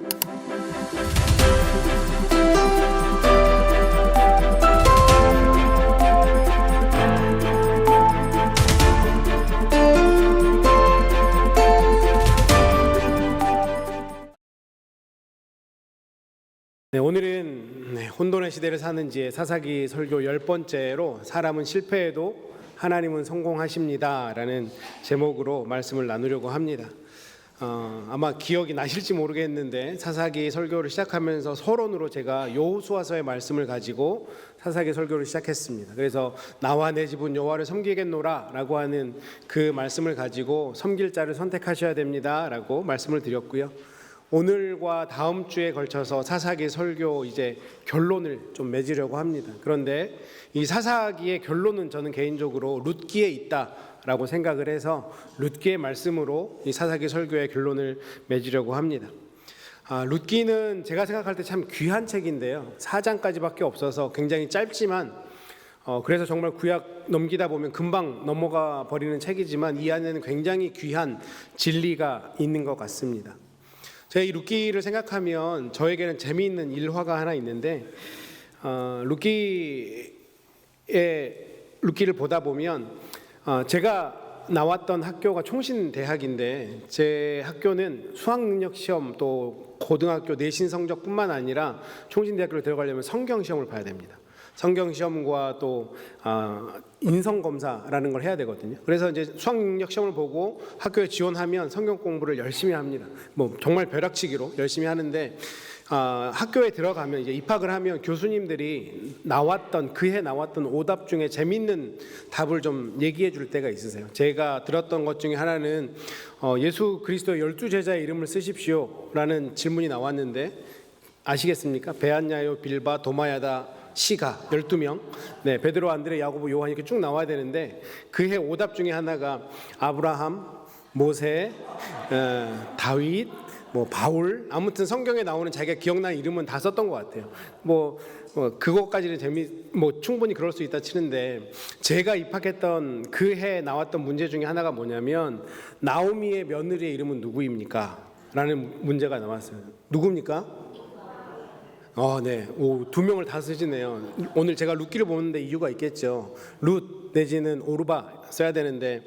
네, 오늘은 혼돈의 시대를 사는 지의 사사기 설교 10번째로 사람은 실패해도 하나님은 성공하십니다 라는 제목으로 말씀을 나누려고 합니다. 아마 기억이 나실지 모르겠는데 사사기 설교를 시작하면서 서론으로 제가 여호수아서의 말씀을 가지고 사사기 설교를 시작했습니다. 그래서 나와 내 집은 여호와를 섬기겠노라 라고 하는 그 말씀을 가지고 섬길 자를 선택하셔야 됩니다 라고 말씀을 드렸고요. 오늘과 다음 주에 걸쳐서 사사기 설교 이제 결론을 좀 맺으려고 합니다. 그런데 이 사사기의 결론은 저는 개인적으로 룻기에 있다라고 생각을 해서 룻기의 말씀으로 이 사사기 설교의 결론을 맺으려고 합니다. 룻기는 제가 생각할 때 참 귀한 책인데요. 4장까지밖에 없어서 굉장히 짧지만 그래서 정말 구약 넘기다 보면 금방 넘어가 버리는 책이지만 이 안에는 굉장히 귀한 진리가 있는 것 같습니다. 제가 이 룻기를 생각하면 저에게는 재미있는 일화가 하나 있는데 룻기를 보다 보면 제가 나왔던 학교가 총신대학인데 제 학교는 수학능력시험 또 고등학교 내신 성적뿐만 아니라 총신대학교를 들어가려면 성경시험을 봐야 됩니다. 성경시험과 또 인성검사라는 걸 해야 되거든요. 그래서 이제 수학능력 시험을 보고 학교에 지원하면 성경 공부를 열심히 합니다. 뭐 정말 벼락치기로 열심히 하는데 학교에 들어가면 이제 입학을 하면 교수님들이 그해 나왔던 오답 중에 재밌는 답을 좀 얘기해 줄 때가 있으세요. 제가 들었던 것 중에 하나는 예수 그리스도의 12제자의 이름을 쓰십시오 라는 질문이 나왔는데 아시겠습니까? 베안야요, 빌바, 도마야다, 시가 12명, 네, 베드로, 안드레, 야고보, 요한 이렇게 쭉 나와야 되는데 그해 오답 중에 하나가 아브라함, 모세, 다윗, 바울, 아무튼 성경에 나오는 자기가 기억나는 이름은 다 썼던 것 같아요. 그것까지는 충분히 그럴 수 있다 치는데 제가 입학했던 그해 나왔던 문제 중에 하나가 뭐냐면 나오미의 며느리의 이름은 누구입니까? 라는 문제가 나왔어요. 누굽니까? 네. 2명을 다 쓰시네요. 오늘 제가 룻기를 보는데 이유가 있겠죠. 룻 내지는 오르바 써야 되는데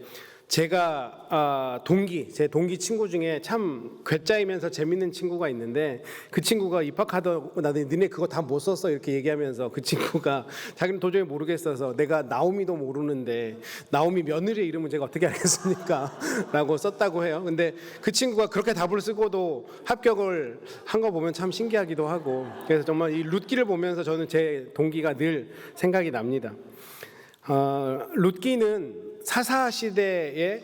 제가 제 동기 친구 중에 참 괴짜이면서 재밌는 친구가 있는데 그 친구가 입학하다가 너네 그거 다 못 썼어 이렇게 얘기하면서 그 친구가 자기는 도저히 모르겠어서 내가 나오미도 모르는데 나오미 며느리의 이름은 제가 어떻게 알겠습니까? 라고 썼다고 해요. 근데 그 친구가 그렇게 답을 쓰고도 합격을 한 거 보면 참 신기하기도 하고 그래서 정말 이 룻기를 보면서 저는 제 동기가 늘 생각이 납니다. 룻기는 사사시대에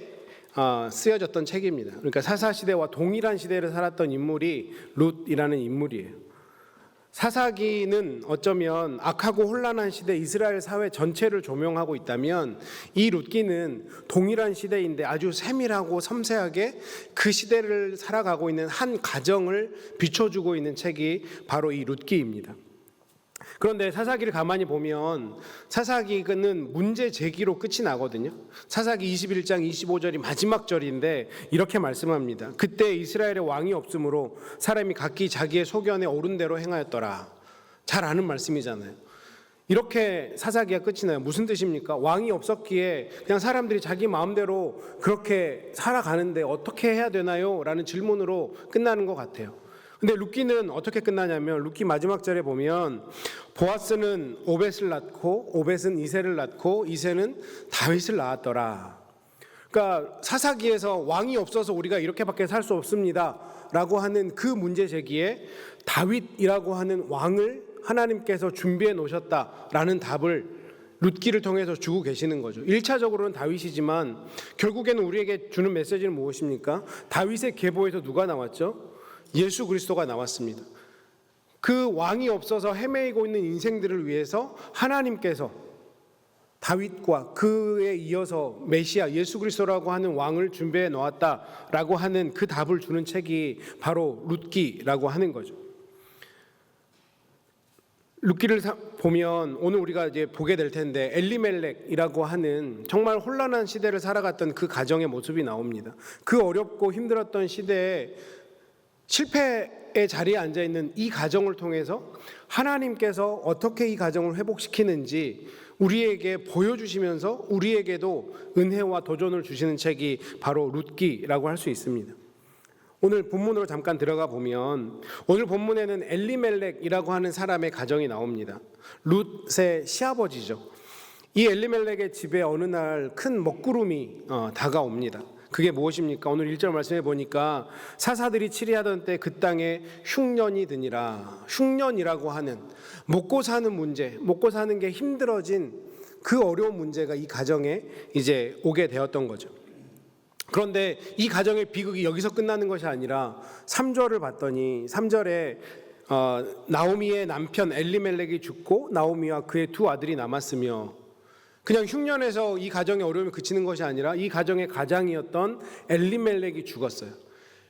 쓰여졌던 책입니다. 그러니까 사사시대와 동일한 시대를 살았던 인물이 룻이라는 인물이에요. 사사기는 어쩌면 악하고 혼란한 시대 이스라엘 사회 전체를 조명하고 있다면 이 룻기는 동일한 시대인데 아주 세밀하고 섬세하게 그 시대를 살아가고 있는 한 가정을 비춰주고 있는 책이 바로 이 룻기입니다. 그런데 사사기를 가만히 보면 사사기는 문제 제기로 끝이 나거든요. 사사기 21장 25절이 마지막 절인데 이렇게 말씀합니다. 그때 이스라엘에 왕이 없으므로 사람이 각기 자기의 소견에 옳은 대로 행하였더라. 잘 아는 말씀이잖아요. 이렇게 사사기가 끝이 나요. 무슨 뜻입니까? 왕이 없었기에 그냥 사람들이 자기 마음대로 그렇게 살아가는데 어떻게 해야 되나요? 라는 질문으로 끝나는 것 같아요. 근데 룻기는 어떻게 끝나냐면 룻기 마지막 절에 보면 보아스는 오벳을 낳고 오벳은 이새를 낳고 이새는 다윗을 낳았더라. 그러니까 사사기에서 왕이 없어서 우리가 이렇게밖에 살 수 없습니다 라고 하는 그 문제 제기에 다윗이라고 하는 왕을 하나님께서 준비해 놓으셨다라는 답을 룻기를 통해서 주고 계시는 거죠. 1차적으로는 다윗이지만 결국에는 우리에게 주는 메시지는 무엇입니까? 다윗의 계보에서 누가 나왔죠? 예수 그리스도가 나왔습니다. 그 왕이 없어서 헤매이고 있는 인생들을 위해서 하나님께서 다윗과 그에 이어서 메시아 예수 그리스도라고 하는 왕을 준비해 놓았다라고 하는 그 답을 주는 책이 바로 룻기라고 하는 거죠. 룻기를 보면 오늘 우리가 이제 보게 될 텐데 엘리멜렉이라고 하는 정말 혼란한 시대를 살아갔던 그 가정의 모습이 나옵니다. 그 어렵고 힘들었던 시대에 실패 교회의 자리에 앉아 있는 이 가정을 통해서 하나님께서 어떻게 이 가정을 회복시키는지 우리에게 보여주시면서 우리에게도 은혜와 도전을 주시는 책이 바로 룻기라고 할 수 있습니다. 오늘 본문으로 잠깐 들어가 보면 오늘 본문에는 엘리멜렉이라고 하는 사람의 가정이 나옵니다. 룻의 시아버지죠. 이 엘리멜렉의 집에 어느 날 큰 먹구름이 다가옵니다. 그게 무엇입니까? 오늘 1절 말씀해 보니까 사사들이 치리하던 때 그 땅에 흉년이 드니라. 흉년이라고 하는 먹고 사는 문제, 먹고 사는 게 힘들어진 그 어려운 문제가 이 가정에 이제 오게 되었던 거죠. 그런데 이 가정의 비극이 여기서 끝나는 것이 아니라 3절을 봤더니 3절에 나오미의 남편 엘리멜렉이 죽고 나오미와 그의 두 아들이 남았으며, 그냥 흉년에서 이 가정의 어려움이 그치는 것이 아니라 이 가정의 가장이었던 엘리멜렉이 죽었어요.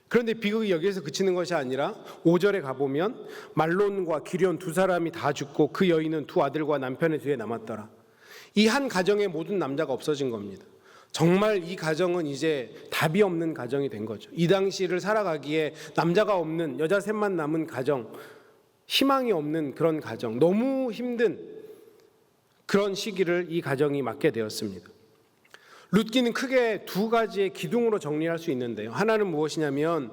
그런데 비극이 여기에서 그치는 것이 아니라 5절에 가보면 말론과 기럧 두 사람이 다 죽고 그 여인은 두 아들과 남편의 뒤에 남았더라. 이 한 가정의 모든 남자가 없어진 겁니다. 정말 이 가정은 이제 답이 없는 가정이 된 거죠. 이 당시를 살아가기에 남자가 없는, 여자 셋만 남은 가정, 희망이 없는 그런 가정, 너무 힘든 그런 시기를 이 가정이 맞게 되었습니다. 룻기는 크게 두 가지의 기둥으로 정리할 수 있는데요. 하나는 무엇이냐면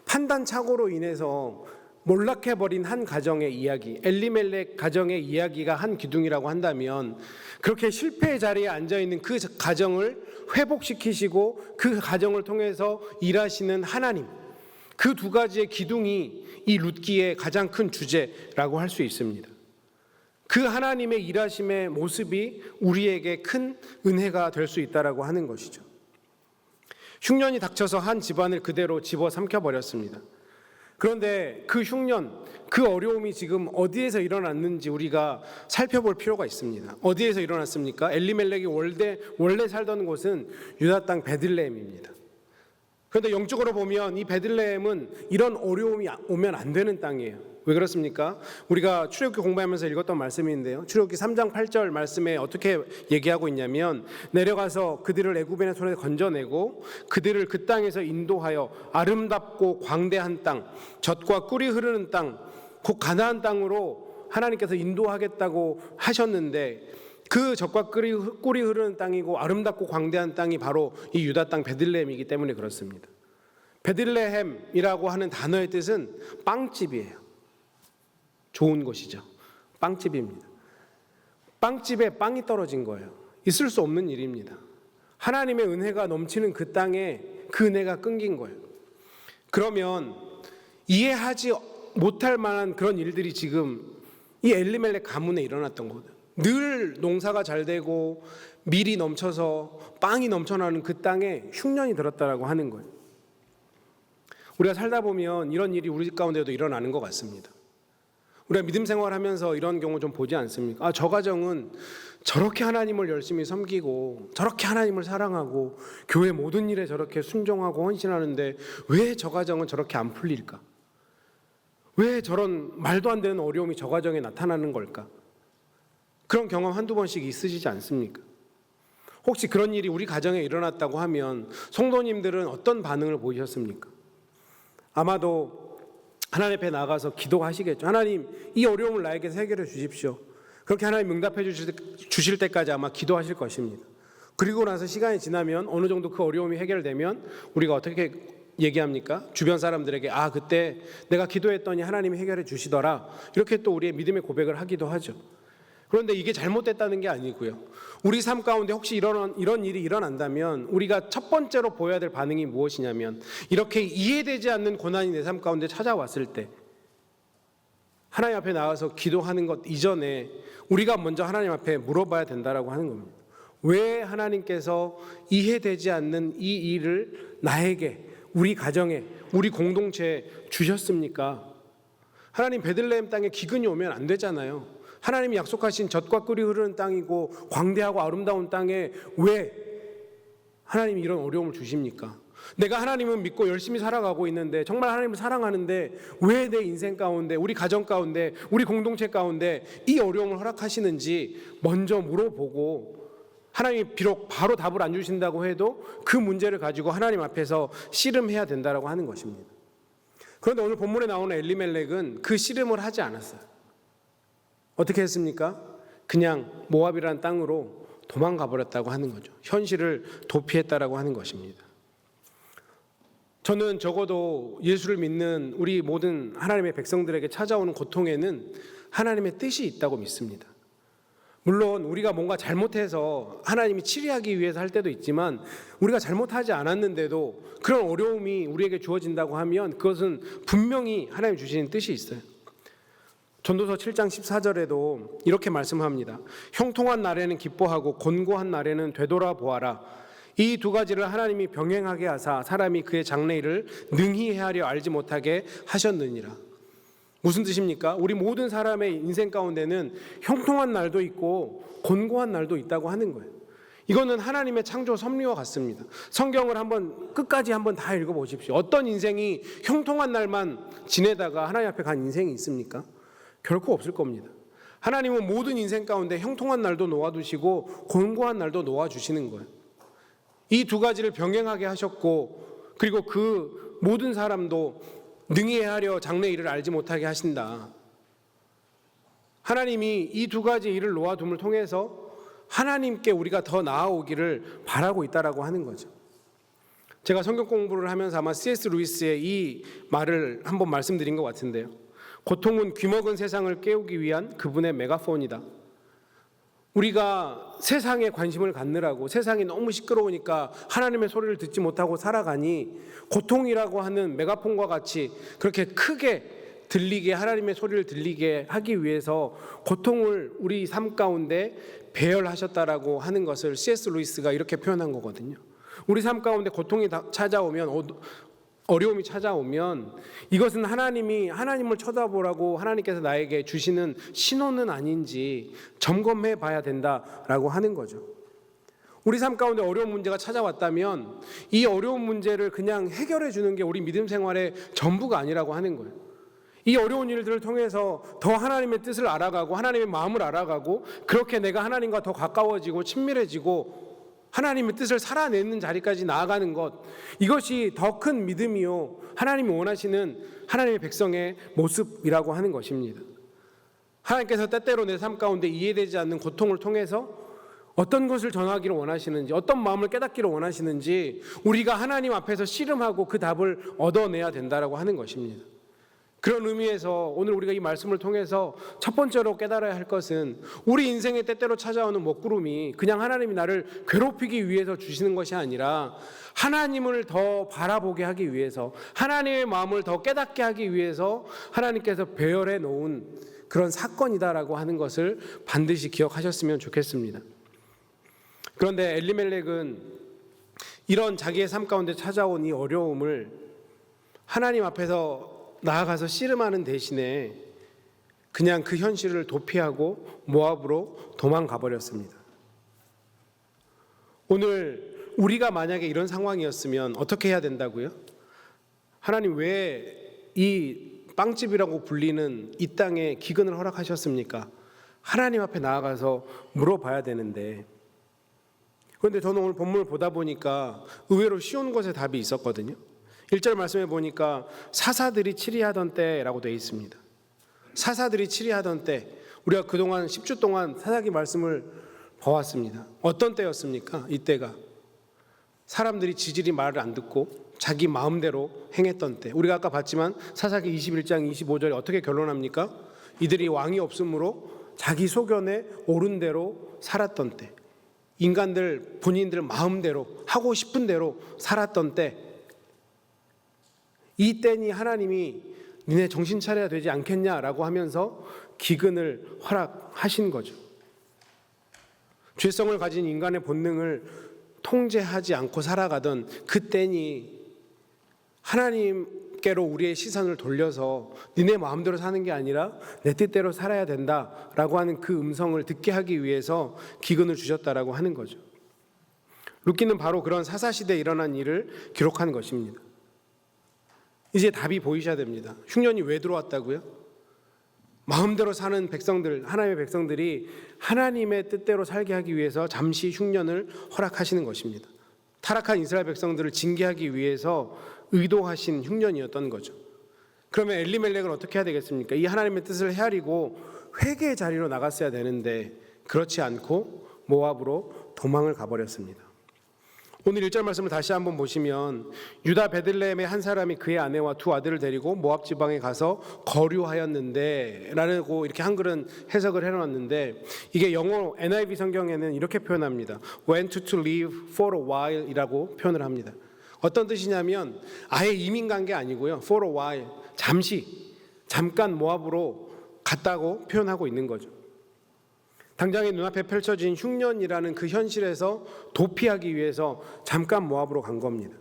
판단착오로 인해서 몰락해버린 한 가정의 이야기, 엘리멜렉 가정의 이야기가 한 기둥이라고 한다면, 그렇게 실패의 자리에 앉아있는 그 가정을 회복시키시고 그 가정을 통해서 일하시는 하나님, 그 두 가지의 기둥이 이 룻기의 가장 큰 주제라고 할 수 있습니다. 그 하나님의 일하심의 모습이 우리에게 큰 은혜가 될 수 있다라고 하는 것이죠. 흉년이 닥쳐서 한 집안을 그대로 집어삼켜버렸습니다. 그런데 그 흉년, 그 어려움이 지금 어디에서 일어났는지 우리가 살펴볼 필요가 있습니다. 어디에서 일어났습니까? 엘리멜렉이 원래 살던 곳은 유다 땅 베들레헴입니다. 그런데 영적으로 보면 이 베들레헴은 이런 어려움이 오면 안 되는 땅이에요. 왜 그렇습니까? 우리가 출애굽기 공부하면서 읽었던 말씀인데요. 출애굽기 3장 8절 말씀에 어떻게 얘기하고 있냐면, 내려가서 그들을 애굽인의 손에 건져내고 그들을 그 땅에서 인도하여 아름답고 광대한 땅, 젖과 꿀이 흐르는 땅, 곧 가나안 땅으로 하나님께서 인도하겠다고 하셨는데, 그 젖과 꿀이 흐르는 땅이고 아름답고 광대한 땅이 바로 이 유다 땅 베들레헴이기 때문에 그렇습니다. 베들레헴이라고 하는 단어의 뜻은 빵집이에요. 좋은 곳이죠. 빵집입니다. 빵집에 빵이 떨어진 거예요. 있을 수 없는 일입니다. 하나님의 은혜가 넘치는 그 땅에 그 은혜가 끊긴 거예요. 그러면 이해하지 못할 만한 그런 일들이 지금 이 엘리멜렉 가문에 일어났던 거거든요. 늘 농사가 잘 되고 밀이 넘쳐서 빵이 넘쳐나는 그 땅에 흉년이 들었다라고 하는 거예요. 우리가 살다 보면 이런 일이 우리 가운데도 일어나는 것 같습니다. 우리가 믿음 생활하면서 이런 경우 좀 보지 않습니까? 저 가정은 저렇게 하나님을 열심히 섬기고 저렇게 하나님을 사랑하고 교회 모든 일에 저렇게 순종하고 헌신하는데 왜 저 가정은 저렇게 안 풀릴까? 왜 저런 말도 안 되는 어려움이 저 가정에 나타나는 걸까? 그런 경험 한두 번씩 있으시지 않습니까? 혹시 그런 일이 우리 가정에 일어났다고 하면 성도님들은 어떤 반응을 보이셨습니까? 아마도 하나님 앞에 나가서 기도하시겠죠. 하나님, 이 어려움을 나에게서 해결해 주십시오. 그렇게 하나님 응답해 주실 때까지 아마 기도하실 것입니다. 그리고 나서 시간이 지나면 어느 정도 그 어려움이 해결되면 우리가 어떻게 얘기합니까? 주변 사람들에게 그때 내가 기도했더니 하나님이 해결해 주시더라. 이렇게 또 우리의 믿음의 고백을 하기도 하죠. 그런데 이게 잘못됐다는 게 아니고요. 우리 삶 가운데 혹시 이런 일이 일어난다면 우리가 첫 번째로 보여야 될 반응이 무엇이냐면, 이렇게 이해되지 않는 고난이 내 삶 가운데 찾아왔을 때 하나님 앞에 나가서 기도하는 것 이전에 우리가 먼저 하나님 앞에 물어봐야 된다라고 하는 겁니다. 왜 하나님께서 이해되지 않는 이 일을 나에게, 우리 가정에, 우리 공동체에 주셨습니까? 하나님, 베들레헴 땅에 기근이 오면 안 되잖아요. 하나님이 약속하신 젖과 꿀이 흐르는 땅이고 광대하고 아름다운 땅에 왜 하나님이 이런 어려움을 주십니까? 내가 하나님을 믿고 열심히 살아가고 있는데, 정말 하나님을 사랑하는데 왜 내 인생 가운데, 우리 가정 가운데, 우리 공동체 가운데 이 어려움을 허락하시는지 먼저 물어보고, 하나님이 비록 바로 답을 안 주신다고 해도 그 문제를 가지고 하나님 앞에서 씨름해야 된다라고 하는 것입니다. 그런데 오늘 본문에 나오는 엘리멜렉은 그 씨름을 하지 않았어요. 어떻게 했습니까? 그냥 모압이라는 땅으로 도망가 버렸다고 하는 거죠. 현실을 도피했다라고 하는 것입니다. 저는 적어도 예수를 믿는 우리 모든 하나님의 백성들에게 찾아오는 고통에는 하나님의 뜻이 있다고 믿습니다. 물론 우리가 뭔가 잘못해서 하나님이 치리하기 위해서 할 때도 있지만, 우리가 잘못하지 않았는데도 그런 어려움이 우리에게 주어진다고 하면 그것은 분명히 하나님 주시는 뜻이 있어요. 전도서 7장 14절에도 이렇게 말씀합니다. 형통한 날에는 기뻐하고 곤고한 날에는 되돌아보아라. 이 두 가지를 하나님이 병행하게 하사 사람이 그의 장래일을 능히 헤아려 알지 못하게 하셨느니라. 무슨 뜻입니까? 우리 모든 사람의 인생 가운데는 형통한 날도 있고 곤고한 날도 있다고 하는 거예요. 이거는 하나님의 창조 섭리와 같습니다. 성경을 끝까지 한번 다 읽어보십시오. 어떤 인생이 형통한 날만 지내다가 하나님 앞에 간 인생이 있습니까? 결코 없을 겁니다. 하나님은 모든 인생 가운데 형통한 날도 놓아두시고 곤고한 날도 놓아주시는 거예요. 이 두 가지를 병행하게 하셨고, 그리고 그 모든 사람도 능히 헤아려 장래 일을 알지 못하게 하신다. 하나님이 이 두 가지 일을 놓아둠을 통해서 하나님께 우리가 더 나아오기를 바라고 있다라고 하는 거죠. 제가 성경 공부를 하면서 아마 C.S. 루이스의 이 말을 한번 말씀드린 것 같은데요. 고통은 귀먹은 세상을 깨우기 위한 그분의 메가폰이다. 우리가 세상에 관심을 갖느라고 세상이 너무 시끄러우니까 하나님의 소리를 듣지 못하고 살아가니, 고통이라고 하는 메가폰과 같이 그렇게 크게 들리게, 하나님의 소리를 들리게 하기 위해서 고통을 우리 삶 가운데 배열하셨다라고 하는 것을 C.S. 루이스가 이렇게 표현한 거거든요. 우리 삶 가운데 고통이 찾아오면, 어려움이 찾아오면 이것은 하나님을 쳐다보라고 하나님께서 나에게 주시는 신호는 아닌지 점검해 봐야 된다라고 하는 거죠. 우리 삶 가운데 어려운 문제가 찾아왔다면 이 어려운 문제를 그냥 해결해 주는 게 우리 믿음 생활의 전부가 아니라고 하는 거예요. 이 어려운 일들을 통해서 더 하나님의 뜻을 알아가고 하나님의 마음을 알아가고, 그렇게 내가 하나님과 더 가까워지고 친밀해지고 하나님의 뜻을 살아내는 자리까지 나아가는 것, 이것이 더 큰 믿음이요 하나님이 원하시는 하나님의 백성의 모습이라고 하는 것입니다. 하나님께서 때때로 내 삶 가운데 이해되지 않는 고통을 통해서 어떤 것을 전하기를 원하시는지, 어떤 마음을 깨닫기를 원하시는지 우리가 하나님 앞에서 씨름하고 그 답을 얻어내야 된다라고 하는 것입니다. 그런 의미에서 오늘 우리가 이 말씀을 통해서 첫 번째로 깨달아야 할 것은, 우리 인생에 때때로 찾아오는 먹구름이 그냥 하나님이 나를 괴롭히기 위해서 주시는 것이 아니라 하나님을 더 바라보게 하기 위해서, 하나님의 마음을 더 깨닫게 하기 위해서 하나님께서 배열해 놓은 그런 사건이다라고 하는 것을 반드시 기억하셨으면 좋겠습니다. 그런데 엘리멜렉은 이런 자기의 삶 가운데 찾아온 이 어려움을 하나님 앞에서 나아가서 씨름하는 대신에 그냥 그 현실을 도피하고 모압으로 도망가 버렸습니다. 오늘 우리가 만약에 이런 상황이었으면 어떻게 해야 된다고요? 하나님 왜 이 빵집이라고 불리는 이 땅에 기근을 허락하셨습니까? 하나님 앞에 나아가서 물어봐야 되는데, 그런데 저는 오늘 본문을 보다 보니까 의외로 쉬운 것에 답이 있었거든요. 1절 말씀에 보니까 사사들이 치리하던 때라고 되어 있습니다. 사사들이 치리하던 때, 우리가 그동안 10주 동안 사사기 말씀을 봐왔습니다. 어떤 때였습니까? 이때가 사람들이 지질이 말을 안 듣고 자기 마음대로 행했던 때. 우리가 아까 봤지만 사사기 21장 25절에 어떻게 결론합니까? 이들이 왕이 없으므로 자기 소견에 옳은 대로 살았던 때, 인간들 본인들 마음대로 하고 싶은 대로 살았던 때, 이 때니 하나님이 니네 정신 차려야 되지 않겠냐라고 하면서 기근을 허락하신 거죠. 죄성을 가진 인간의 본능을 통제하지 않고 살아가던 그 때니 하나님께로 우리의 시선을 돌려서 니네 마음대로 사는 게 아니라 내 뜻대로 살아야 된다라고 하는 그 음성을 듣게 하기 위해서 기근을 주셨다라고 하는 거죠. 룻기는 바로 그런 사사시대에 일어난 일을 기록한 것입니다. 이제 답이 보이셔야 됩니다. 흉년이 왜 들어왔다고요? 마음대로 사는 백성들, 하나님의 백성들이 하나님의 뜻대로 살게 하기 위해서 잠시 흉년을 허락하시는 것입니다. 타락한 이스라엘 백성들을 징계하기 위해서 의도하신 흉년이었던 거죠. 그러면 엘리멜렉은 어떻게 해야 되겠습니까? 이 하나님의 뜻을 헤아리고 회개의 자리로 나갔어야 되는데 그렇지 않고 모압으로 도망을 가버렸습니다. 오늘 1절 말씀을 다시 한번 보시면 유다 베들레헴의 한 사람이 그의 아내와 두 아들을 데리고 모압 지방에 가서 거류하였는데 라고 이렇게 한글은 해석을 해놨는데, 이게 영어 NIV 성경에는 이렇게 표현합니다. went to live for a while 이라고 표현을 합니다. 어떤 뜻이냐면 아예 이민 간 게 아니고요, for a while, 잠깐 모압으로 갔다고 표현하고 있는 거죠. 당장의 눈앞에 펼쳐진 흉년이라는 그 현실에서 도피하기 위해서 잠깐 모압으로 간 겁니다.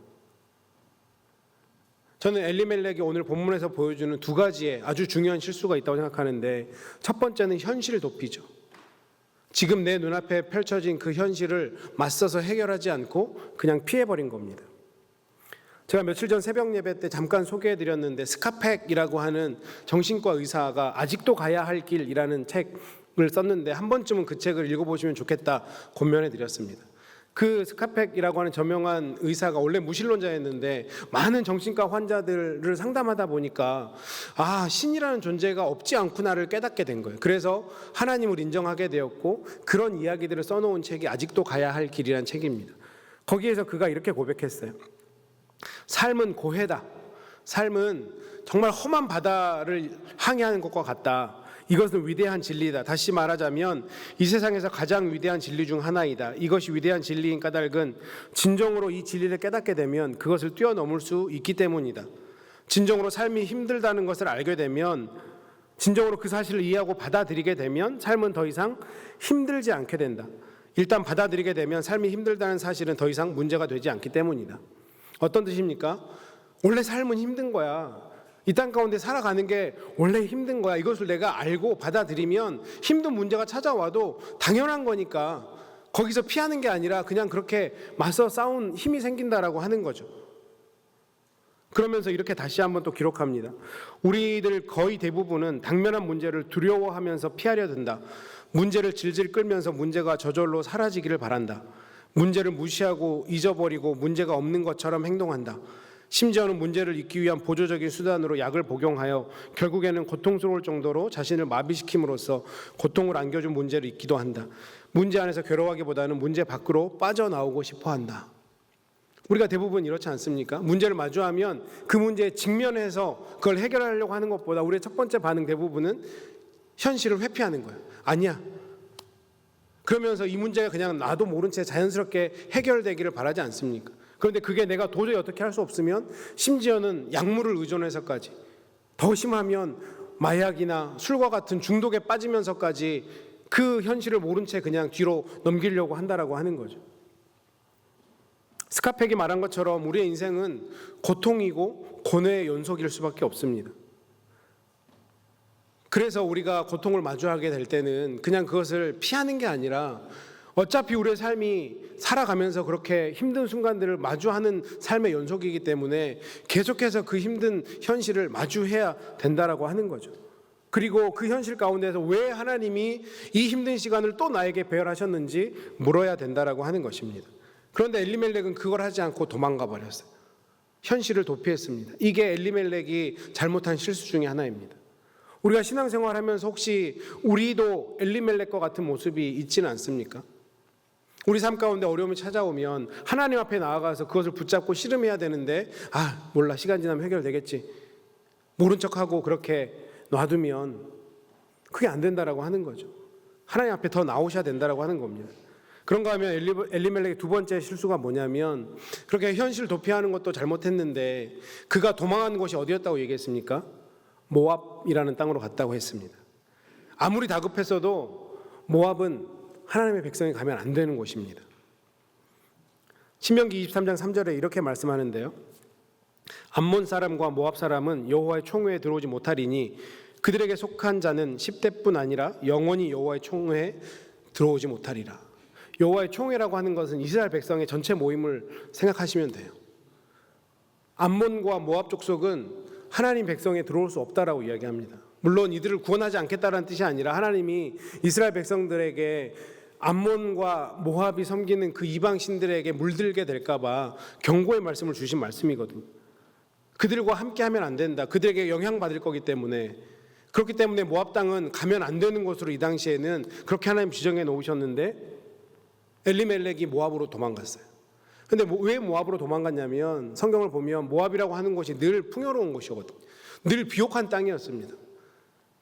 저는 엘리멜렉이 오늘 본문에서 보여주는 두 가지의 아주 중요한 실수가 있다고 생각하는데, 첫 번째는 현실 도피죠. 지금 내 눈앞에 펼쳐진 그 현실을 맞서서 해결하지 않고 그냥 피해버린 겁니다. 제가 며칠 전 새벽 예배 때 잠깐 소개해드렸는데, 스카펙이라고 하는 정신과 의사가 아직도 가야 할 길이라는 책을 썼는데 한 번쯤은 그 책을 읽어보시면 좋겠다 권면해드렸습니다. 그 스카펙이라고 하는 저명한 의사가 원래 무신론자였는데 많은 정신과 환자들을 상담하다 보니까 신이라는 존재가 없지 않구나를 깨닫게 된 거예요. 그래서 하나님을 인정하게 되었고, 그런 이야기들을 써놓은 책이 아직도 가야 할 길이라는 책입니다. 거기에서 그가 이렇게 고백했어요. 삶은 고해다. 삶은 정말 험한 바다를 항해하는 것과 같다. 이것은 위대한 진리다. 다시 말하자면 이 세상에서 가장 위대한 진리 중 하나이다. 이것이 위대한 진리인 까닭은 진정으로 이 진리를 깨닫게 되면 그것을 뛰어넘을 수 있기 때문이다. 진정으로 삶이 힘들다는 것을 알게 되면, 진정으로 그 사실을 이해하고 받아들이게 되면 삶은 더 이상 힘들지 않게 된다. 일단 받아들이게 되면 삶이 힘들다는 사실은 더 이상 문제가 되지 않기 때문이다. 어떤 뜻입니까? 원래 삶은 힘든 거야. 이 땅 가운데 살아가는 게 원래 힘든 거야. 이것을 내가 알고 받아들이면 힘든 문제가 찾아와도 당연한 거니까 거기서 피하는 게 아니라 그냥 그렇게 맞서 싸운 힘이 생긴다라고 하는 거죠. 그러면서 이렇게 다시 한번 또 기록합니다. 우리들 거의 대부분은 당면한 문제를 두려워하면서 피하려 든다. 문제를 질질 끌면서 문제가 저절로 사라지기를 바란다. 문제를 무시하고 잊어버리고 문제가 없는 것처럼 행동한다. 심지어는 문제를 잊기 위한 보조적인 수단으로 약을 복용하여 결국에는 고통스러울 정도로 자신을 마비시킴으로써 고통을 안겨준 문제를 잊기도 한다. 문제 안에서 괴로워하기보다는 문제 밖으로 빠져나오고 싶어한다. 우리가 대부분 이렇지 않습니까? 문제를 마주하면 그 문제에 직면해서 그걸 해결하려고 하는 것보다 우리의 첫 번째 반응 대부분은 현실을 회피하는 거예요. 아니야. 그러면서 이 문제가 그냥 나도 모른 채 자연스럽게 해결되기를 바라지 않습니까? 그런데 그게 내가 도저히 어떻게 할 수 없으면 심지어는 약물을 의존해서까지, 더 심하면 마약이나 술과 같은 중독에 빠지면서까지 그 현실을 모른 채 그냥 뒤로 넘기려고 한다라고 하는 거죠. 스카펙이 말한 것처럼 우리의 인생은 고통이고 고뇌의 연속일 수밖에 없습니다. 그래서 우리가 고통을 마주하게 될 때는 그냥 그것을 피하는 게 아니라 어차피 우리의 삶이 살아가면서 그렇게 힘든 순간들을 마주하는 삶의 연속이기 때문에 계속해서 그 힘든 현실을 마주해야 된다라고 하는 거죠. 그리고 그 현실 가운데서 왜 하나님이 이 힘든 시간을 또 나에게 배열하셨는지 물어야 된다라고 하는 것입니다. 그런데 엘리멜렉은 그걸 하지 않고 도망가 버렸어요. 현실을 도피했습니다. 이게 엘리멜렉이 잘못한 실수 중에 하나입니다. 우리가 신앙생활하면서 혹시 우리도 엘리멜렉과 같은 모습이 있지는 않습니까? 우리 삶 가운데 어려움이 찾아오면 하나님 앞에 나아가서 그것을 붙잡고 씨름해야 되는데 몰라, 시간 지나면 해결되겠지, 모른 척하고 그렇게 놔두면 그게 안 된다라고 하는 거죠. 하나님 앞에 더 나오셔야 된다라고 하는 겁니다. 그런가 하면 엘리멜렉의 두 번째 실수가 뭐냐면, 그렇게 현실 도피하는 것도 잘못했는데 그가 도망한 곳이 어디였다고 얘기했습니까? 모압이라는 땅으로 갔다고 했습니다. 아무리 다급했어도 모압은 하나님의 백성이 가면 안 되는 곳입니다. 신명기 23장 3절에 이렇게 말씀하는데요. 암몬 사람과 모압 사람은 여호와의 총회에 들어오지 못하리니 그들에게 속한 자는 10대뿐 아니라 영원히 여호와의 총회에 들어오지 못하리라. 여호와의 총회라고 하는 것은 이스라엘 백성의 전체 모임을 생각하시면 돼요. 암몬과 모압 족속은 하나님 백성에 들어올 수 없다라고 이야기합니다. 물론 이들을 구원하지 않겠다라는 뜻이 아니라 하나님이 이스라엘 백성들에게 암몬과 모압이 섬기는 그 이방 신들에게 물들게 될까 봐 경고의 말씀을 주신 말씀이거든요. 그들과 함께하면 안 된다. 그들에게 영향받을 거기 때문에. 그렇기 때문에 모압 땅은 가면 안 되는 곳으로 이 당시에는 그렇게 하나님 지정해 놓으셨는데 엘리멜렉이 모압으로 도망갔어요. 근데 왜 모압으로 도망갔냐면 성경을 보면 모압이라고 하는 곳이 늘 풍요로운 곳이거든요. 늘 비옥한 땅이었습니다.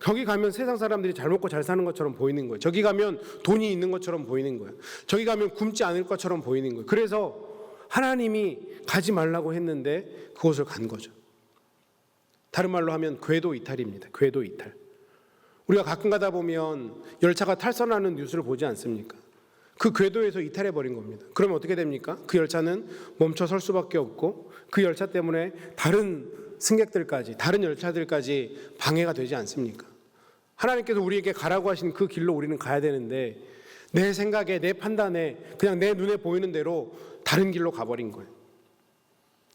저기 가면 세상 사람들이 잘 먹고 잘 사는 것처럼 보이는 거예요. 저기 가면 돈이 있는 것처럼 보이는 거예요. 저기 가면 굶지 않을 것처럼 보이는 거예요. 그래서 하나님이 가지 말라고 했는데 그곳을 간 거죠. 다른 말로 하면 궤도 이탈입니다. 궤도 이탈. 우리가 가끔 가다 보면 열차가 탈선하는 뉴스를 보지 않습니까? 그 궤도에서 이탈해 버린 겁니다. 그러면 어떻게 됩니까? 그 열차는 멈춰 설 수밖에 없고 그 열차 때문에 다른 승객들까지, 다른 열차들까지 방해가 되지 않습니까? 하나님께서 우리에게 가라고 하신 그 길로 우리는 가야 되는데 내 생각에, 내 판단에, 그냥 내 눈에 보이는 대로 다른 길로 가버린 거예요.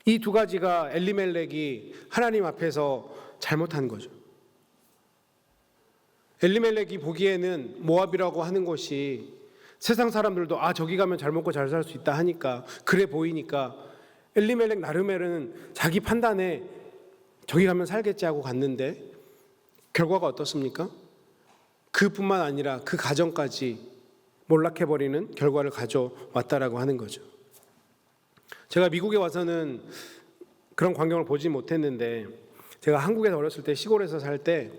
이 두 가지가 엘리멜렉이 하나님 앞에서 잘못한 거죠. 엘리멜렉이 보기에는 모압이라고 하는 곳이 세상 사람들도 저기 가면 잘 먹고 잘 살 수 있다 하니까, 그래 보이니까 엘리멜렉 나름에는 자기 판단에 저기 가면 살겠지 하고 갔는데 결과가 어떻습니까? 그뿐만 아니라 그 가정까지 몰락해버리는 결과를 가져왔다라고 하는 거죠. 제가 미국에 와서는 그런 광경을 보지 못했는데 제가 한국에서 어렸을 때 시골에서 살 때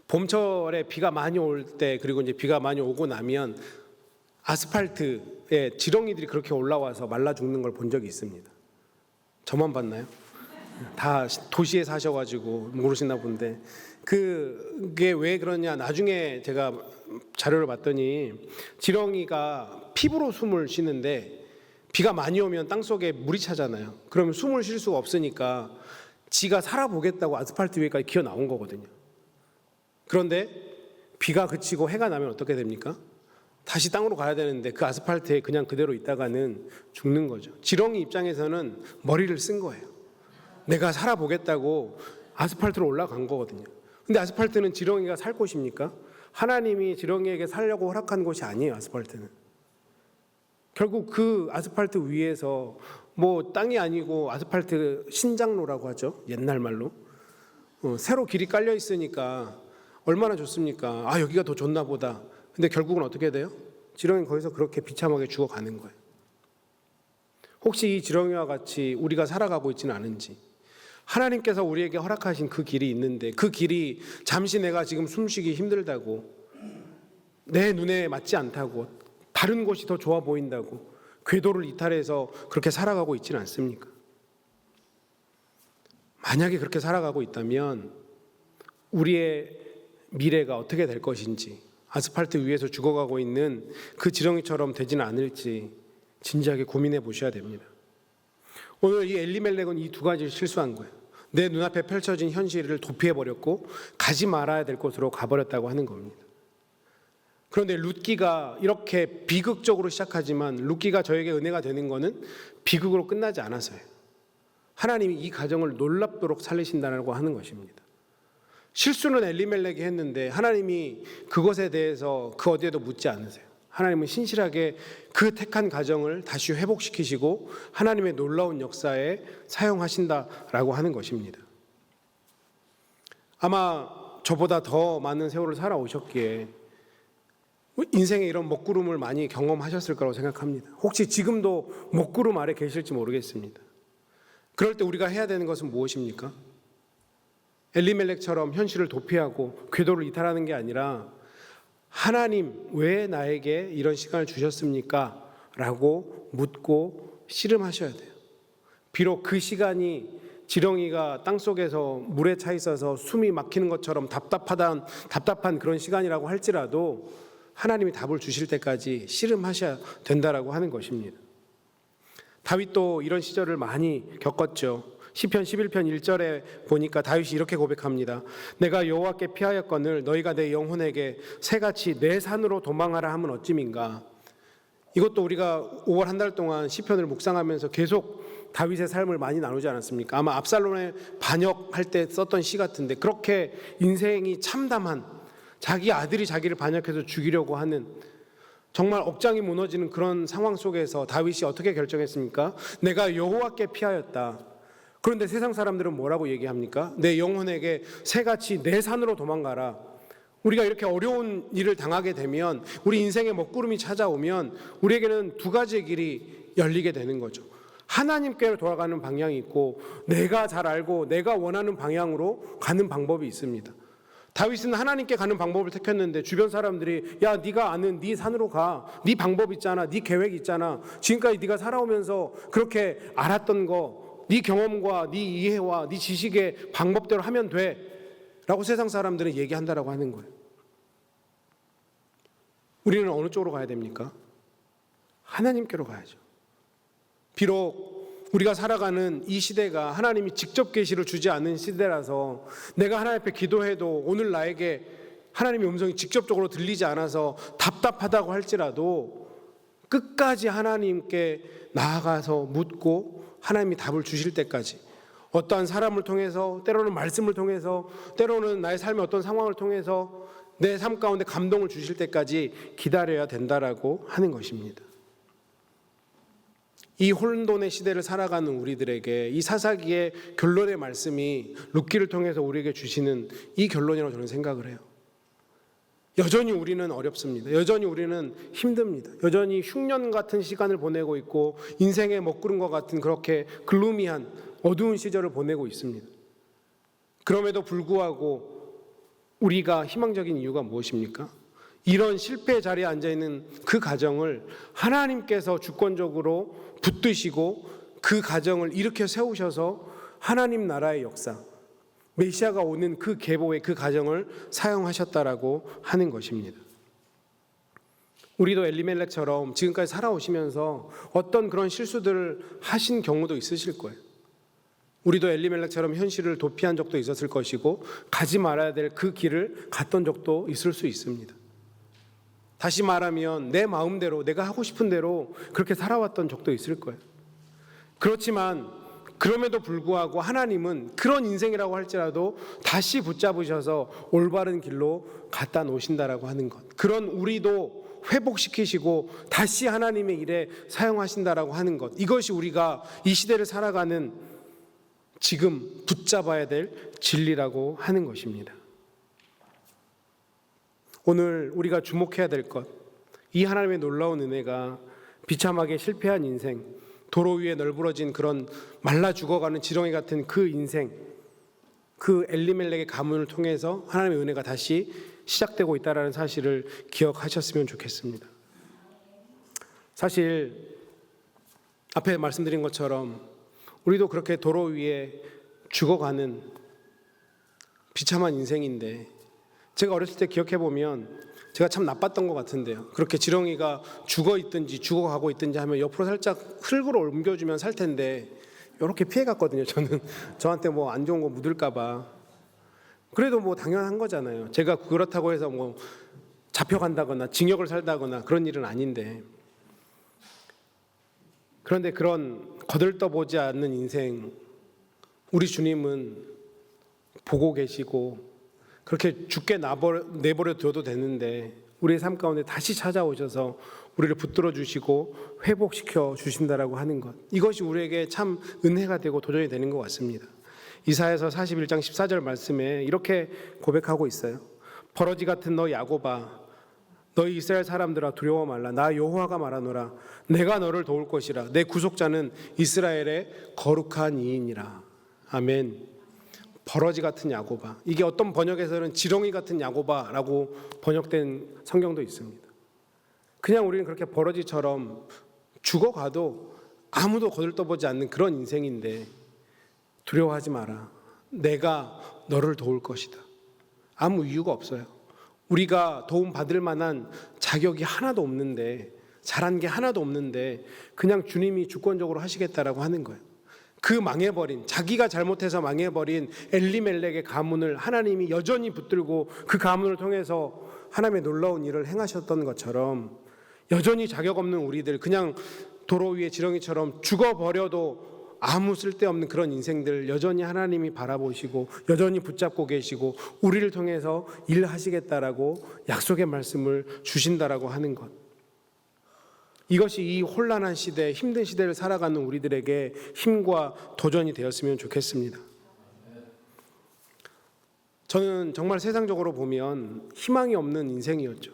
봄철에 비가 많이 올 때, 그리고 이제 비가 많이 오고 나면 아스팔트에 지렁이들이 그렇게 올라와서 말라 죽는 걸 본 적이 있습니다. 저만 봤나요? 다 도시에 사셔가지고 모르시나 본데, 그게 왜 그러냐, 나중에 제가 자료를 봤더니 지렁이가 피부로 숨을 쉬는데 비가 많이 오면 땅속에 물이 차잖아요. 그러면 숨을 쉴 수가 없으니까 지가 살아보겠다고 아스팔트 위에까지 기어 나온 거거든요. 그런데 비가 그치고 해가 나면 어떻게 됩니까? 다시 땅으로 가야 되는데 그 아스팔트에 그냥 그대로 있다가는 죽는 거죠. 지렁이 입장에서는 머리를 쓴 거예요. 내가 살아보겠다고 아스팔트로 올라간 거거든요. 근데 아스팔트는 지렁이가 살 곳입니까? 하나님이 지렁이에게 살려고 허락한 곳이 아니에요. 아스팔트는 결국 그 아스팔트 위에서 땅이 아니고 아스팔트 신장로라고 하죠. 옛날 말로 새로 길이 깔려 있으니까 얼마나 좋습니까? 여기가 더 좋나 보다. 근데 결국은 어떻게 돼요? 지렁이는 거기서 그렇게 비참하게 죽어가는 거예요. 혹시 이 지렁이와 같이 우리가 살아가고 있지는 않은지, 하나님께서 우리에게 허락하신 그 길이 있는데 그 길이 잠시 내가 지금 숨쉬기 힘들다고, 내 눈에 맞지 않다고, 다른 곳이 더 좋아 보인다고 궤도를 이탈해서 그렇게 살아가고 있지는 않습니까? 만약에 그렇게 살아가고 있다면 우리의 미래가 어떻게 될 것인지, 아스팔트 위에서 죽어가고 있는 그 지렁이처럼 되지는 않을지 진지하게 고민해 보셔야 됩니다. 오늘 이 엘리멜렉은 이 두 가지를 실수한 거예요. 내 눈앞에 펼쳐진 현실을 도피해버렸고 가지 말아야 될 곳으로 가버렸다고 하는 겁니다. 그런데 룻기가 이렇게 비극적으로 시작하지만 룻기가 저에게 은혜가 되는 것은 비극으로 끝나지 않아서요. 하나님이 이 가정을 놀랍도록 살리신다고 하는 것입니다. 실수는 엘리멜렉이 했는데 하나님이 그것에 대해서 그 어디에도 묻지 않으세요. 하나님은 신실하게 그 택한 가정을 다시 회복시키시고 하나님의 놀라운 역사에 사용하신다라고 하는 것입니다. 아마 저보다 더 많은 세월을 살아오셨기에 인생에 이런 먹구름을 많이 경험하셨을 거라고 생각합니다. 혹시 지금도 먹구름 아래 계실지 모르겠습니다. 그럴 때 우리가 해야 되는 것은 무엇입니까? 엘리멜렉처럼 현실을 도피하고 궤도를 이탈하는 게 아니라 하나님, 왜 나에게 이런 시간을 주셨습니까? 라고 묻고 씨름하셔야 돼요. 비록 그 시간이 지렁이가 땅속에서 물에 차 있어서 숨이 막히는 것처럼 답답한 그런 시간이라고 할지라도 하나님이 답을 주실 때까지 씨름하셔야 된다라고 하는 것입니다. 다윗도 이런 시절을 많이 겪었죠. 시편 11편 1절에 보니까 다윗이 이렇게 고백합니다. 내가 여호와께 피하였거늘 너희가 내 영혼에게 새같이 내 산으로 도망하라 하면 어찌민가. 이것도 우리가 5월 한 달 동안 시편을 묵상하면서 계속 다윗의 삶을 많이 나누지 않았습니까? 아마 압살롬의 반역할 때 썼던 시 같은데, 그렇게 인생이 참담한, 자기 아들이 자기를 반역해서 죽이려고 하는, 정말 억장이 무너지는 그런 상황 속에서 다윗이 어떻게 결정했습니까? 내가 여호와께 피하였다. 그런데 세상 사람들은 뭐라고 얘기합니까? 내 영혼에게 새같이 내 산으로 도망가라. 우리가 이렇게 어려운 일을 당하게 되면, 우리 인생에 먹구름이 찾아오면 우리에게는 두 가지의 길이 열리게 되는 거죠. 하나님께로 돌아가는 방향이 있고, 내가 잘 알고 내가 원하는 방향으로 가는 방법이 있습니다. 다윗은 하나님께 가는 방법을 택했는데 주변 사람들이 야, 네가 아는 네 산으로 가, 네 방법 있잖아, 네 계획 있잖아, 지금까지 네가 살아오면서 그렇게 알았던 거, 네 경험과 네 이해와 네 지식의 방법대로 하면 돼 라고 세상 사람들은 얘기한다라고 하는 거예요. 우리는 어느 쪽으로 가야 됩니까? 하나님께로 가야죠. 비록 우리가 살아가는 이 시대가 하나님이 직접 계시를 주지 않는 시대라서 내가 하나님 앞에 기도해도 오늘 나에게 하나님의 음성이 직접적으로 들리지 않아서 답답하다고 할지라도 끝까지 하나님께 나아가서 묻고 하나님이 답을 주실 때까지, 어떠한 사람을 통해서, 때로는 말씀을 통해서, 때로는 나의 삶의 어떤 상황을 통해서 내 삶 가운데 감동을 주실 때까지 기다려야 된다라고 하는 것입니다. 이 혼돈의 시대를 살아가는 우리들에게 이 사사기의 결론의 말씀이 룻기를 통해서 우리에게 주시는 이 결론이라고 저는 생각을 해요. 여전히 우리는 어렵습니다. 여전히 우리는 힘듭니다. 여전히 흉년 같은 시간을 보내고 있고 인생의 먹구름과 같은 그렇게 글루미한 어두운 시절을 보내고 있습니다. 그럼에도 불구하고 우리가 희망적인 이유가 무엇입니까? 이런 실패의 자리에 앉아있는 그 가정을 하나님께서 주권적으로 붙드시고 그 가정을 일으켜 세우셔서 하나님 나라의 역사, 메시아가 오는 그 계보의 그 가정을 사용하셨다라고 하는 것입니다. 우리도 엘리멜렉처럼 지금까지 살아오시면서 어떤 그런 실수들을 하신 경우도 있으실 거예요. 우리도 엘리멜렉처럼 현실을 도피한 적도 있었을 것이고 가지 말아야 될 그 길을 갔던 적도 있을 수 있습니다. 다시 말하면 내 마음대로, 내가 하고 싶은 대로 그렇게 살아왔던 적도 있을 거예요. 그렇지만 그럼에도 불구하고 하나님은 그런 인생이라고 할지라도 다시 붙잡으셔서 올바른 길로 갖다 놓으신다라고 하는 것, 그런 우리도 회복시키시고 다시 하나님의 일에 사용하신다라고 하는 것, 이것이 우리가 이 시대를 살아가는 지금 붙잡아야 될 진리라고 하는 것입니다. 오늘 우리가 주목해야 될 것, 이 하나님의 놀라운 은혜가 비참하게 실패한 인생, 도로 위에 널브러진 그런 말라 죽어가는 지렁이 같은 그 인생, 그 엘리멜렉의 가문을 통해서 하나님의 은혜가 다시 시작되고 있다는 사실을 기억하셨으면 좋겠습니다. 사실 앞에 말씀드린 것처럼 우리도 그렇게 도로 위에 죽어가는 비참한 인생인데, 제가 어렸을 때 기억해보면 제가 참 나빴던 것 같은데요. 그렇게 지렁이가 죽어있든지 죽어가고 있든지 하면 옆으로 살짝 흙으로 옮겨주면 살 텐데 이렇게 피해갔거든요. 저는 저한테 뭐 안 좋은 거 묻을까 봐. 그래도 뭐 당연한 거잖아요. 제가 그렇다고 해서 뭐 잡혀간다거나 징역을 살다거나 그런 일은 아닌데, 그런데 그런 거들떠보지 않는 인생, 우리 주님은 보고 계시고 그렇게 죽게 내버려 둬도 되는데 우리의 삶 가운데 다시 찾아오셔서 우리를 붙들어 주시고 회복시켜 주신다라고 하는 것, 이것이 우리에게 참 은혜가 되고 도전이 되는 것 같습니다. 이사야서 41장 14절 말씀에 이렇게 고백하고 있어요. 버러지 같은 너 야곱아, 너희 이스라엘 사람들아 두려워 말라. 나 여호와가 말하노라. 내가 너를 도울 것이라. 내 구속자는 이스라엘의 거룩한 이인이라. 아멘. 버러지 같은 야곱아, 이게 어떤 번역에서는 지렁이 같은 야곱아라고 번역된 성경도 있습니다. 그냥 우리는 그렇게 버러지처럼 죽어가도 아무도 거들떠보지 않는 그런 인생인데 두려워하지 마라. 내가 너를 도울 것이다. 아무 이유가 없어요. 우리가 도움 받을 만한 자격이 하나도 없는데, 잘한 게 하나도 없는데 그냥 주님이 주권적으로 하시겠다라고 하는 거예요. 그 망해버린, 자기가 잘못해서 망해버린 엘리멜렉의 가문을 하나님이 여전히 붙들고 그 가문을 통해서 하나님의 놀라운 일을 행하셨던 것처럼 여전히 자격 없는 우리들, 그냥 도로 위에 지렁이처럼 죽어버려도 아무 쓸데없는 그런 인생들 여전히 하나님이 바라보시고 여전히 붙잡고 계시고 우리를 통해서 일하시겠다라고 약속의 말씀을 주신다라고 하는 것, 이것이 이 혼란한 시대, 힘든 시대를 살아가는 우리들에게 힘과 도전이 되었으면 좋겠습니다. 저는 정말 세상적으로 보면 희망이 없는 인생이었죠.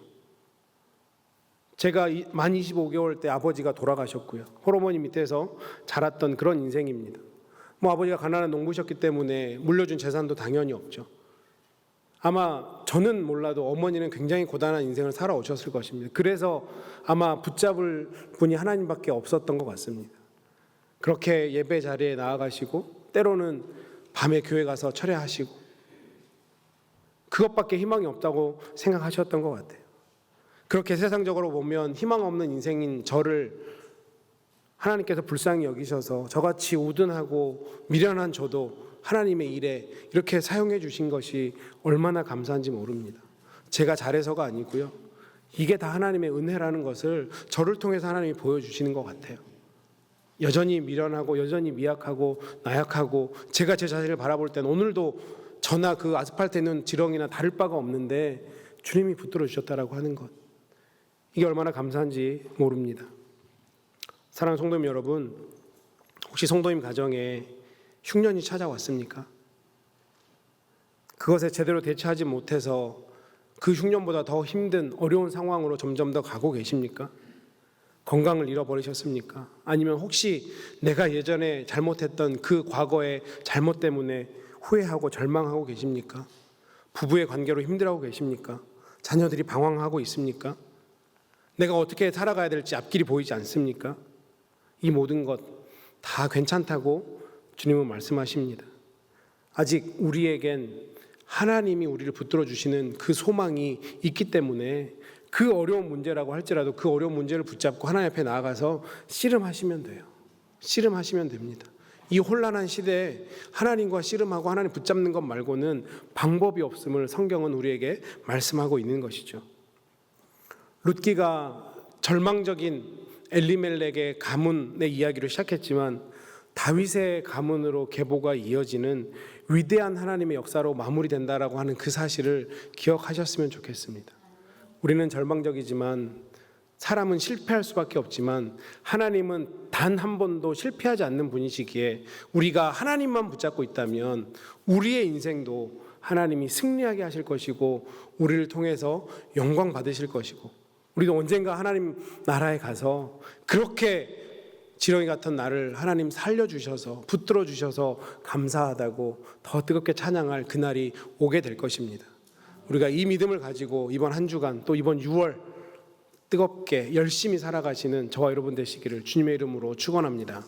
제가 만 25개월 때 아버지가 돌아가셨고요. 홀어머니 밑에서 자랐던 그런 인생입니다. 아버지가 가난한 농부셨기 때문에 물려준 재산도 당연히 없죠. 아마 저는 몰라도 어머니는 굉장히 고단한 인생을 살아오셨을 것입니다. 그래서 아마 붙잡을 분이 하나님밖에 없었던 것 같습니다. 그렇게 예배 자리에 나아가시고 때로는 밤에 교회 가서 철야하시고 그것밖에 희망이 없다고 생각하셨던 것 같아요. 그렇게 세상적으로 보면 희망 없는 인생인 저를 하나님께서 불쌍히 여기셔서 저같이 우둔하고 미련한 저도 하나님의 일에 이렇게 사용해 주신 것이 얼마나 감사한지 모릅니다. 제가 잘해서가 아니고요. 이게 다 하나님의 은혜라는 것을 저를 통해서 하나님이 보여주시는 것 같아요. 여전히 미련하고 여전히 미약하고 나약하고 제가 제 자신을 바라볼 때는 오늘도 저나 그 아스팔트에 있는 지렁이나 다를 바가 없는데 주님이 붙들어 주셨다라고 하는 것, 이게 얼마나 감사한지 모릅니다. 사랑하는 성도님 여러분, 혹시 성도님 가정에 흉년이 찾아왔습니까? 그것에 제대로 대처하지 못해서 그 흉년보다 더 힘든 어려운 상황으로 점점 더 가고 계십니까? 건강을 잃어버리셨습니까? 아니면 혹시 내가 예전에 잘못했던 그 과거의 잘못 때문에 후회하고 절망하고 계십니까? 부부의 관계로 힘들어하고 계십니까? 자녀들이 방황하고 있습니까? 내가 어떻게 살아가야 될지 앞길이 보이지 않습니까? 이 모든 것 다 괜찮다고 주님은 말씀하십니다. 아직 우리에겐 하나님이 우리를 붙들어 주시는 그 소망이 있기 때문에 그 어려운 문제라고 할지라도 그 어려운 문제를 붙잡고 하나님 앞에 나아가서 씨름하시면 돼요. 씨름하시면 됩니다. 이 혼란한 시대에 하나님과 씨름하고 하나님 붙잡는 것 말고는 방법이 없음을 성경은 우리에게 말씀하고 있는 것이죠. 룻기가 절망적인 엘리멜렉의 가문의 이야기로 시작했지만 다윗의 가문으로 계보가 이어지는 위대한 하나님의 역사로 마무리된다라고 하는 그 사실을 기억하셨으면 좋겠습니다. 우리는 절망적이지만 사람은 실패할 수밖에 없지만 하나님은 단 한 번도 실패하지 않는 분이시기에 우리가 하나님만 붙잡고 있다면 우리의 인생도 하나님이 승리하게 하실 것이고 우리를 통해서 영광 받으실 것이고 우리도 언젠가 하나님 나라에 가서 그렇게 지렁이 같은 나를 하나님 살려주셔서 붙들어 주셔서 감사하다고 더 뜨겁게 찬양할 그날이 오게 될 것입니다. 우리가 이 믿음을 가지고 이번 한 주간 또 이번 6월 뜨겁게 열심히 살아가시는 저와 여러분 되시기를 주님의 이름으로 축원합니다.